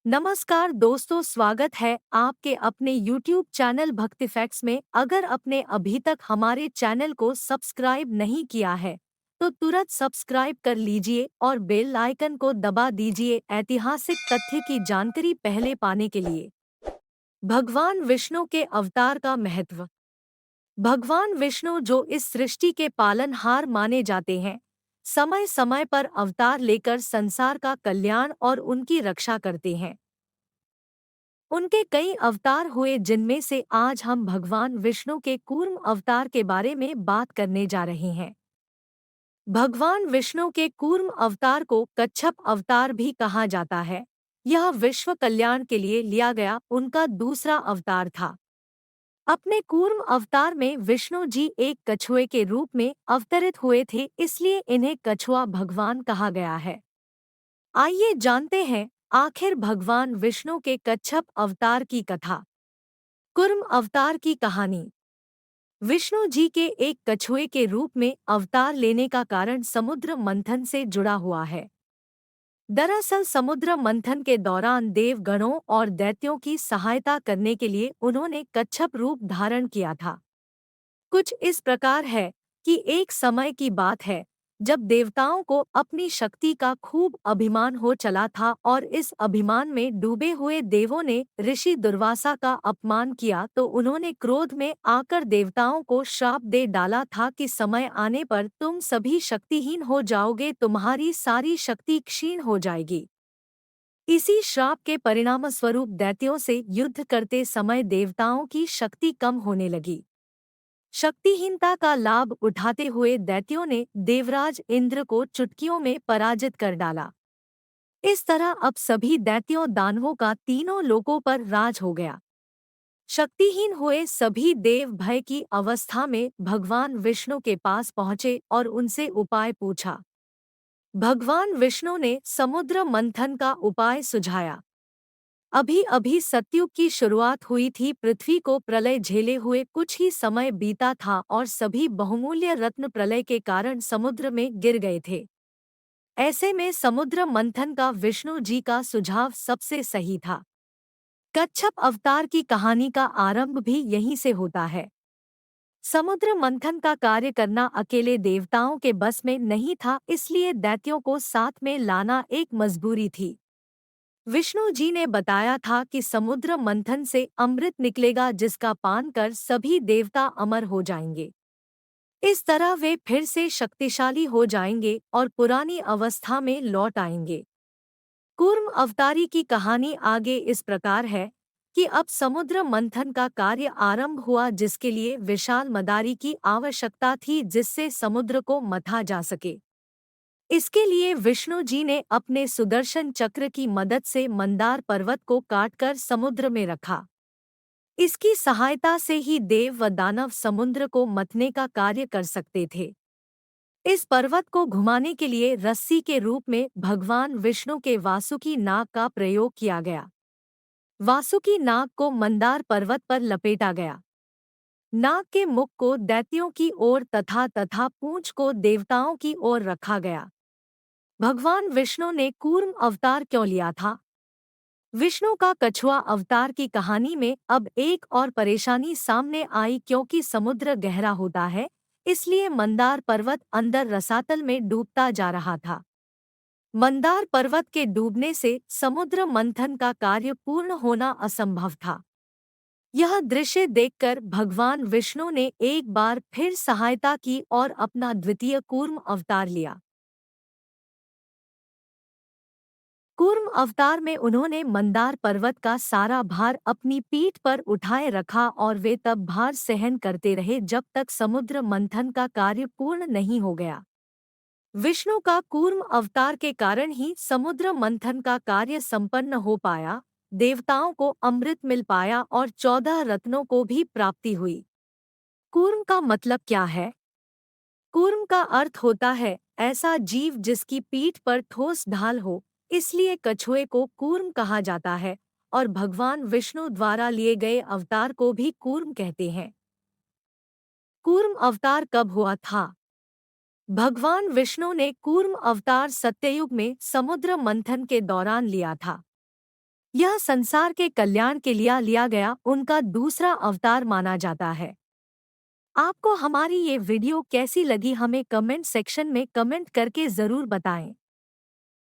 नमस्कार दोस्तों, स्वागत है आपके अपने YouTube चैनल भक्ति फैक्ट्स में। अगर आपने अभी तक हमारे चैनल को सब्सक्राइब नहीं किया है तो तुरंत सब्सक्राइब कर लीजिए और बेल आइकन को दबा दीजिए ऐतिहासिक तथ्य की जानकारी पहले पाने के लिए। भगवान विष्णु के अवतार का महत्व। भगवान विष्णु जो इस सृष्टि के पालनहार माने जाते हैं, समय समय पर अवतार लेकर संसार का कल्याण और उनकी रक्षा करते हैं। उनके कई अवतार हुए जिनमें से आज हम भगवान विष्णु के कूर्म अवतार के बारे में बात करने जा रहे हैं। भगवान विष्णु के कूर्म अवतार को कच्छप अवतार भी कहा जाता है। यह विश्व कल्याण के लिए लिया गया उनका दूसरा अवतार था। अपने कूर्म अवतार में विष्णु जी एक कछुए के रूप में अवतरित हुए थे, इसलिए इन्हें कछुआ भगवान कहा गया है। आइए जानते हैं आखिर भगवान विष्णु के कच्छप अवतार की कथा। कूर्म अवतार की कहानी। विष्णु जी के एक कछुए के रूप में अवतार लेने का कारण समुद्र मंथन से जुड़ा हुआ है। दरअसल समुद्र मंथन के दौरान देवगणों और दैत्यों की सहायता करने के लिए उन्होंने कच्छप रूप धारण किया था। कुछ इस प्रकार है कि एक समय की बात है जब देवताओं को अपनी शक्ति का खूब अभिमान हो चला था और इस अभिमान में डूबे हुए देवों ने ऋषि दुर्वासा का अपमान किया, तो उन्होंने क्रोध में आकर देवताओं को श्राप दे डाला था कि समय आने पर तुम सभी शक्तिहीन हो जाओगे, तुम्हारी सारी शक्ति क्षीण हो जाएगी। इसी श्राप के परिणामस्वरूप दैत्यों से युद्ध करते समय देवताओं की शक्ति कम होने लगी। शक्तिहीनता का लाभ उठाते हुए दैत्यों ने देवराज इंद्र को चुटकियों में पराजित कर डाला। इस तरह अब सभी दैत्यों दानवों का तीनों लोकों पर राज हो गया। शक्तिहीन हुए सभी देव भय की अवस्था में भगवान विष्णु के पास पहुँचे और उनसे उपाय पूछा। भगवान विष्णु ने समुद्र मंथन का उपाय सुझाया। अभी अभी सतयुग की शुरुआत हुई थी, पृथ्वी को प्रलय झेले हुए कुछ ही समय बीता था और सभी बहुमूल्य रत्न प्रलय के कारण समुद्र में गिर गए थे। ऐसे में समुद्र मंथन का विष्णु जी का सुझाव सबसे सही था। कच्छप अवतार की कहानी का आरंभ भी यहीं से होता है। समुद्र मंथन का कार्य करना अकेले देवताओं के बस में नहीं था, इसलिए दैत्यों को साथ में लाना एक मजबूरी थी। विष्णु जी ने बताया था कि समुद्र मंथन से अमृत निकलेगा जिसका पान कर सभी देवता अमर हो जाएंगे। इस तरह वे फिर से शक्तिशाली हो जाएंगे और पुरानी अवस्था में लौट आएंगे। कूर्म अवतारी की कहानी आगे इस प्रकार है कि अब समुद्र मंथन का कार्य आरंभ हुआ, जिसके लिए विशाल मदारी की आवश्यकता थी जिससे समुद्र को मथा जा सके। इसके लिए विष्णु जी ने अपने सुदर्शन चक्र की मदद से मंदार पर्वत को काटकर समुद्र में रखा। इसकी सहायता से ही देव व दानव समुद्र को मथने का कार्य कर सकते थे। इस पर्वत को घुमाने के लिए रस्सी के रूप में भगवान विष्णु के वासुकी नाग का प्रयोग किया गया। वासुकी नाग को मंदार पर्वत पर लपेटा गया। नाग के मुख को दैत्यों की ओर तथा पूंछ को देवताओं की ओर रखा गया। भगवान विष्णु ने कूर्म अवतार क्यों लिया था? विष्णु का कछुआ अवतार की कहानी में अब एक और परेशानी सामने आई, क्योंकि समुद्र गहरा होता है, इसलिए मंदार पर्वत अंदर रसातल में डूबता जा रहा था। मंदार पर्वत के डूबने से समुद्र मंथन का कार्य पूर्ण होना असंभव था। यह दृश्य देखकर भगवान विष्णु ने एक बार फिर सहायता की और अपना द्वितीय कूर्म अवतार लिया। कूर्म अवतार में उन्होंने मंदार पर्वत का सारा भार अपनी पीठ पर उठाए रखा और वे तब भार सहन करते रहे जब तक समुद्र मंथन का कार्य पूर्ण नहीं हो गया। विष्णु का कूर्म अवतार के कारण ही समुद्र मंथन का कार्य संपन्न हो पाया, देवताओं को अमृत मिल पाया और 14 रत्नों को भी प्राप्ति हुई। कूर्म का मतलब क्या है? कूर्म का अर्थ होता है ऐसा जीव जिसकी पीठ पर ठोस ढाल हो, इसलिए कछुए को कूर्म कहा जाता है और भगवान विष्णु द्वारा लिए गए अवतार को भी कूर्म कहते हैं। कूर्म अवतार कब हुआ था? भगवान विष्णु ने कूर्म अवतार सत्ययुग में समुद्र मंथन के दौरान लिया था। यह संसार के कल्याण के लिए लिया गया उनका दूसरा अवतार माना जाता है। आपको हमारी ये वीडियो कैसी लगी हमें कमेंट सेक्शन में कमेंट करके ज़रूर बताएं।